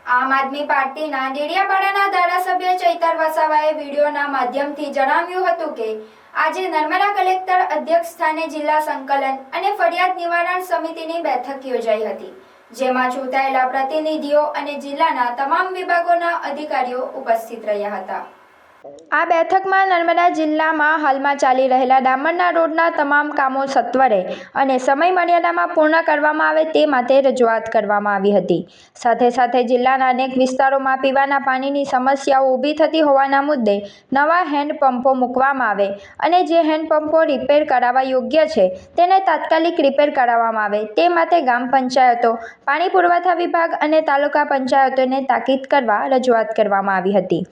આમ આદમી પાર્ટીના ડેડિયાપાડાના ધારાસભ્ય ચૈતર વસાવાએ વિડીયોના માધ્યમથી જણાવ્યું હતું કે આજે નર્મદા કલેક્ટર અધ્યક્ષ સ્થાને જિલ્લા સંકલન અને ફરિયાદ નિવારણ સમિતિની બેઠક યોજાઈ હતી, જેમાં ચૂંટાયેલા પ્રતિનિધિઓ અને જિલ્લાના તમામ વિભાગોના અધિકારીઓ ઉપસ્થિત રહ્યા હતા। આ બેઠકમાં નર્મદા જિલ્લામાં હાલમાં ચાલી રહેલા ડામરના રોડના તમામ કામો સત્વરે અને સમય મર્યાદામાં પૂર્ણ કરવામાં આવે તે માટે રજૂઆત કરવામાં આવી હતી। સાથે સાથે જિલ્લાના અનેક વિસ્તારોમાં પીવાના પાણીની સમસ્યાઓ ઊભી થતી હોવાના મુદ્દે નવા હેન્ડપંપો મૂકવામાં આવે અને જે હેન્ડપંપો રિપેર કરાવવા યોગ્ય છે તેને તાત્કાલિક રિપેર કરાવવામાં આવે તે માટે ગ્રામ પંચાયતો, પાણી પુરવઠા વિભાગ અને તાલુકા પંચાયતોને તાકીદ કરવા રજૂઆત કરવામાં આવી હતી।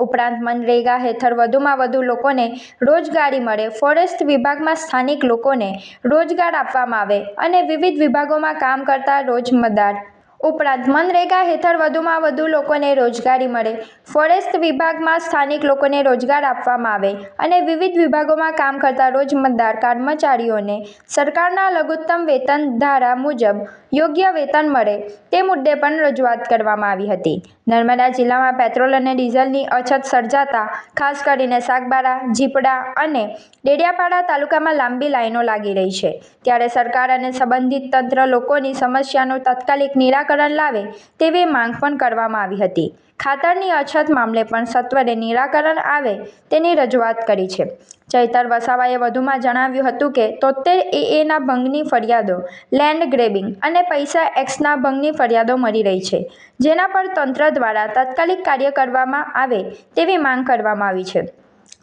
ઉપરાંત મનરેગા હેઠળ વધુમાં વધુ લોકોને રોજગારી મળે, ફોરેસ્ટ વિભાગમાં સ્થાનિક લોકોને રોજગાર આપવામાં આવે અને વિવિધ વિભાગોમાં કામ કરતા રોજમદાર ઉપરાંત મનરેગા હેઠળ વધુમાં વધુ લોકોને રોજગારી મળે, ફોરેસ્ટ વિભાગમાં સ્થાનિક લોકોને રોજગાર આપવામાં આવે અને વિવિધ વિભાગોમાં કામ કરતા રોજમદાર કર્મચારીઓને સરકારના લઘુત્તમ વેતન ધારા મુજબ યોગ્ય વેતન મળે તે મુદ્દે પણ રજૂઆત કરવામાં આવી હતી। નર્મદા જિલ્લામાં પેટ્રોલ અને ડીઝલની અછત સર્જાતા ખાસ કરીને સાગબારા, ઝીપડા અને ડેડિયાપાડા તાલુકામાં લાંબી લાઈનો લાગી રહી છે, ત્યારે સરકાર અને સંબંધિત તંત્ર લોકોની સમસ્યાનું તાત્કાલિક નિરાકરણ લાવે તેવી માંગ પણ કરવામાં આવી હતી। ખાતરની અછત મામલે પણ સત્વરે નિરાકરણ આવે તેની રજૂઆત કરી છે। ચૈતર વસાવાએ વધુમાં જણાવ્યું હતું કે 73 ના ભંગની ફરિયાદો, લેન્ડ ગ્રેબિંગ અને પૈસા એક્ટના ભંગની ફરિયાદો મળી રહી છે, જેના પર તંત્ર દ્વારા તાત્કાલિક કાર્ય કરવામાં આવે તેવી માંગ કરવામાં આવી છે।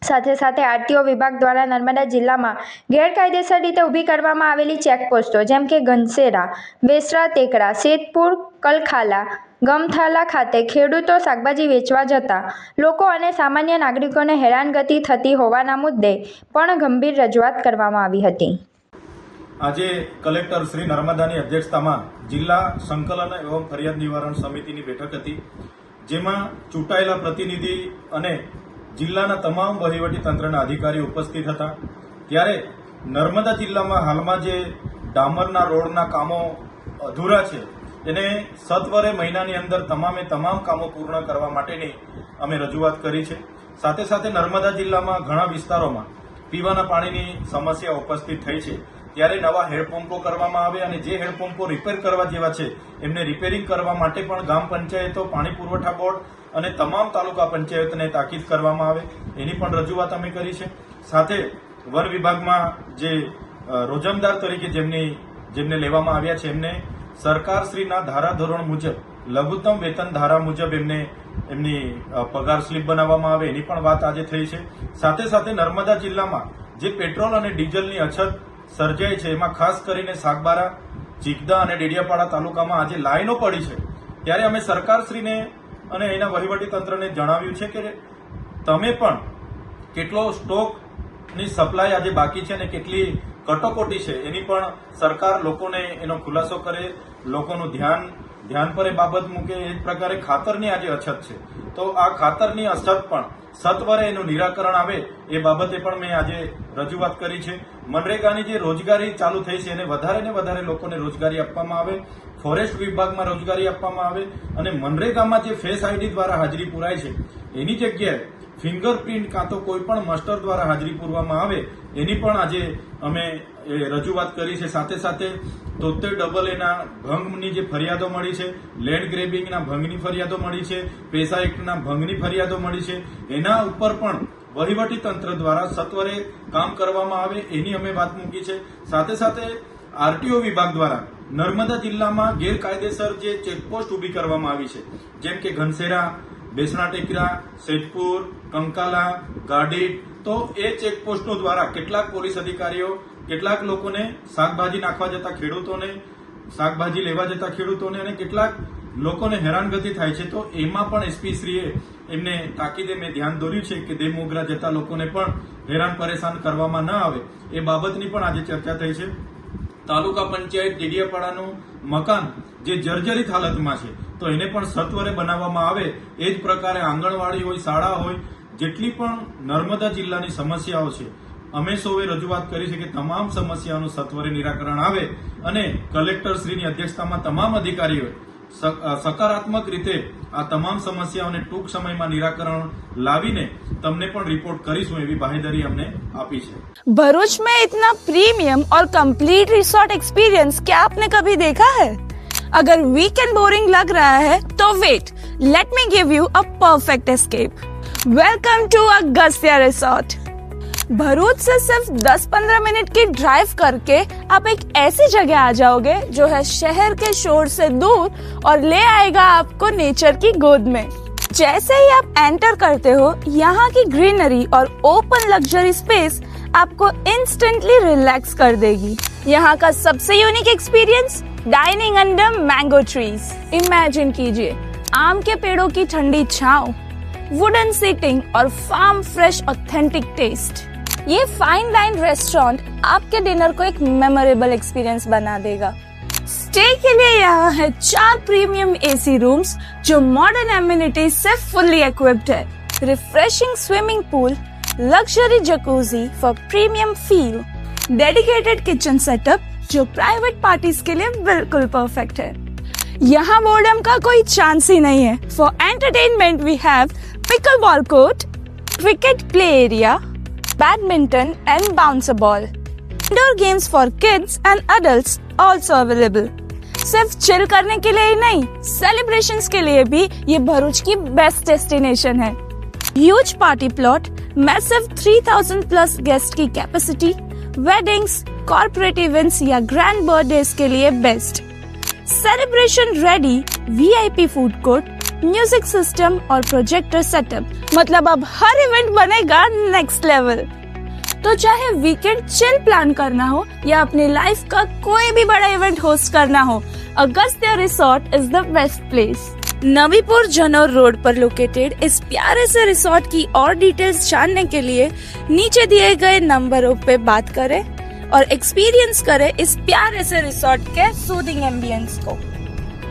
સાથે સાથે આરટીઓ વિભાગ દ્વારા નર્મદા જિલ્લામાં ગેરકાયદેસર રીતે ઊભી કરવામાં આવેલી ચેકપોસ્ટો જેમ કે ઘનસેરા, વેસરા ટેકરા, સેતપુર, કલખાલા, ગમથાલા ખાતે ખેડૂતો શાકભાજી વેચવા જતા લોકો અને સામાન્ય નાગરિકોને હેરાનગતિ થતી હોવાના મુદ્દે પણ ગંભીર રજૂઆત કરવામાં આવી હતી। આજે કલેક્ટર શ્રી નર્મદાની અધ્યક્ષતામાં જિલ્લા સંકલન એવં ફરિયાદ નિવારણ સમિતિની બેઠક હતી, જેમાં ચૂંટાયેલા પ્રતિનિધિ અને જિલ્લાના તમામ વહીવટી તંત્રના અધિકારીઓ ઉપસ્થિત હતા। ત્યારે નર્મદા જિલ્લામાં હાલમાં જે ડામરના રોડના કામો અધૂરા છે તેને સત્વરે મહિનાની અંદર તમામ કામો પૂર્ણ કરવા માટેની અમે રજૂઆત કરી છે। સાથે સાથે નર્મદા જિલ્લામાં ઘણા વિસ્તારોમાં પીવાના પાણીની સમસ્યા ઉપસ્થિત થઈ છે, ત્યારે નવા હેન્ડપંપો કરવામાં આવે અને જે હેન્ડપંપો રિપેર કરવા જેવા છે એમને રિપેરિંગ કરવા માટે પણ ગ્રામ પંચાયતો, પાણી પુરવઠા બોર્ડ અને તમામ તાલુકા પંચાયતને તાકીદ કરવામાં આવે એની પણ રજૂઆત અમે કરી છે। સાથે વન વિભાગમાં જે રોજમદાર તરીકે જેમને લેવામાં આવ્યા છે એમને સરકારશ્રીના ધારાધોરણ મુજબ લઘુત્તમ વેતન ધારા મુજબ એમની પગાર સ્લીપ બનાવવામાં આવે એની પણ વાત આજે થઈ છે। સાથે સાથે નર્મદા જિલ્લામાં જે પેટ્રોલ અને ડીઝલની અછત સર્જાય છે એમાં ખાસ કરીને સાગબારા, ચીકદા અને ડેડિયાપાડા તાલુકામાં આજે લાઈનો પડી છે, ત્યારે અમે સરકારશ્રીને અને એના વહીવટી તંત્રને જણાવ્યું છે કે તમે પણ કેટલો સ્ટોકની સપ્લાય આજે બાકી છે અને કેટલી કટોકટી છે એની પણ સરકાર લોકોને એનો ખુલાસો કરે, લોકોનું ધ્યાન પર એ બાબત મૂકે। એ જ પ્રકારે ખાતરની આજે અછત છે, તો આ ખાતરની અછત પણ સત્વરે એનું નિરાકરણ આવે એ બાબતે પણ મેં આજે રજૂઆત કરી છે। મનરેગાની જે રોજગારી ચાલુ થઈ છે એને વધારે ને વધારે લોકોને રોજગારી આપવામાં આવે, ફોરેસ્ટ વિભાગમાં રોજગારી આપવામાં આવે અને મનરેગામાં જે ફેસ આઈડી દ્વારા હાજરી પુરાય છે એની જગ્યાએ ફિંગરપ્રિન્ટ કાં તો કોઈ પણ માસ્ટર દ્વારા હાજરી પૂરવામાં આવે એની પણ આજે અમે રજૂઆત કરી છે। સાથે સાથે 73 ના ભંગની જે ફરિયાદો મળી છે, લેન્ડ ગ્રેબિંગના ભંગની ફરિયાદો મળી છે, પૈસા એક્ટના ભંગની ફરિયાદો મળી છે, એના ઉપર પણ વહીવટી તંત્ર દ્વારા સત્વરે કામ કરવામાં આવે એની અમે વાત મૂકી છે। સાથે સાથે આરટીઓ વિભાગ દ્વારા નર્મદા જિલ્લામાં ગેરકાયદેસર જે ચેકપોસ્ટ ઊભી કરવામાં આવી છે, જેમ કે ઘનસેરા, બેસણા ટેકરા, સેતપુર, કંકાલા, ગાડીટ, તો એ ચેકપોસ્ટો દ્વારા કેટલાક પોલીસ અધિકારીઓ કેટલાક લોકોને શાકભાજી નાખવા જતા ખેડૂતોને, શાકભાજી લેવા જતા ખેડૂતોને અને કેટલાક લોકોને હેરાનગતિ થાય છે, તો એમાં પણ એસપીશ્રીએ એમને તાકીદે મેં ધ્યાન દોર્યું છે કે દેમોગરા જતા લોકોને પણ હેરાન પરેશાન કરવામાં ન આવે એ બાબતની પણ આજે ચર્ચા થઈ છે। તાલુકા પંચાયત ડેડિયાપાડાનું મકાન જે જર્જરિત હાલતમાં છે તો એને પણ સત્વરે બનાવવામાં આવે। એ જ પ્રકારે આંગણવાડી હોય, શાળા હોય, જેટલી પણ નર્મદા જિલ્લાની સમસ્યાઓ છે અમે સૌએ રજૂઆત કરી છે કે તમામ સમસ્યાઓનું સત્વરે નિરાકરણ આવે અને કલેક્ટરશ્રીની અધ્યક્ષતામાં તમામ અધિકારીઓએ સકારાત્મક રીતે આ તમામ સમસ્યાઓને ટૂંક સમયમાં નિરાકરણ લાવીને તમને પણ રિપોર્ટ કરીશું એવી બાહેધરી અમને આપી છે। भरूच में इतना प्रीमियम और कंप्लीट रिसोर्ट एक्सपीरियंस क्या आपने कभी देखा है? अगर वीकेंड बोरिंग लग रहा है तो wait, let me give you a perfect escape. Welcome to Agastya resort. Bharuch से सिर्फ 10-15 मिनट की ड्राइव करके आप एक ऐसी जगह आ जाओगे जो है शहर के शोर से दूर और ले आएगा आपको नेचर की गोद में। जैसे ही आप एंटर करते हो, यहाँ की ग्रीनरी और ओपन लग्जरी स्पेस आपको इंस्टेंटली रिलैक्स कर देगी। यहाँ का सबसे unique experience, dining under mango trees. Imagine कीजिए आम के पेड़ों की ठंडी छांव, वुडन सीटिंग और फार्म फ्रेश ऑथेंटिक टेस्ट। ये फाइन डाइन रेस्टोरेंट आपके डिनर को एक मेमोरेबल एक्सपीरियंस बना देगा। स्टे के लिए यहाँ है 4 प्रीमियम एसी रूम्स जो मॉडर्न एमिनिटीज से फुल्ली इक्विप्ड है। Refreshing swimming pool, luxury jacuzzi for premium feel, dedicated kitchen setup जो प्राइवेट पार्टीज के लिए बिल्कुल परफेक्ट है। यहाँ बोर्डम का कोई चांस ही नहीं है। For entertainment we have pickleball court, cricket play area, badminton and bouncer ball, indoor games for kids and adults also available. सिर्फ चिल करने के लिए ही नहीं, सेलिब्रेशंस के लिए भी ये भरूच की बेस्ट डेस्टिनेशन है। Huge party plot, massive 3000 plus guest की कैपेसिटी, वेडिंग्स, कॉर्पोरेट इवेंट्स या ग्रैंड बर्थडेज के लिए best. Celebration ready VIP food court, music system और प्रोजेक्टर सेटअप, मतलब अब हर इवेंट बनेगा नेक्स्ट लेवल। तो चाहे वीकेंड चिल प्लान करना हो या अपनी लाइफ का कोई भी बड़ा इवेंट होस्ट करना हो, Agastya resort is the best place. Navipur Janaur road पर लोकेटेड इस प्यारे से रिसोर्ट की और डिटेल्स जानने के लिए नीचे दिए गए नंबरों पे बात करें और एक्सपीरियंस करें इस प्यारे से रिसोर्ट के सूदिंग एम्बियंस को।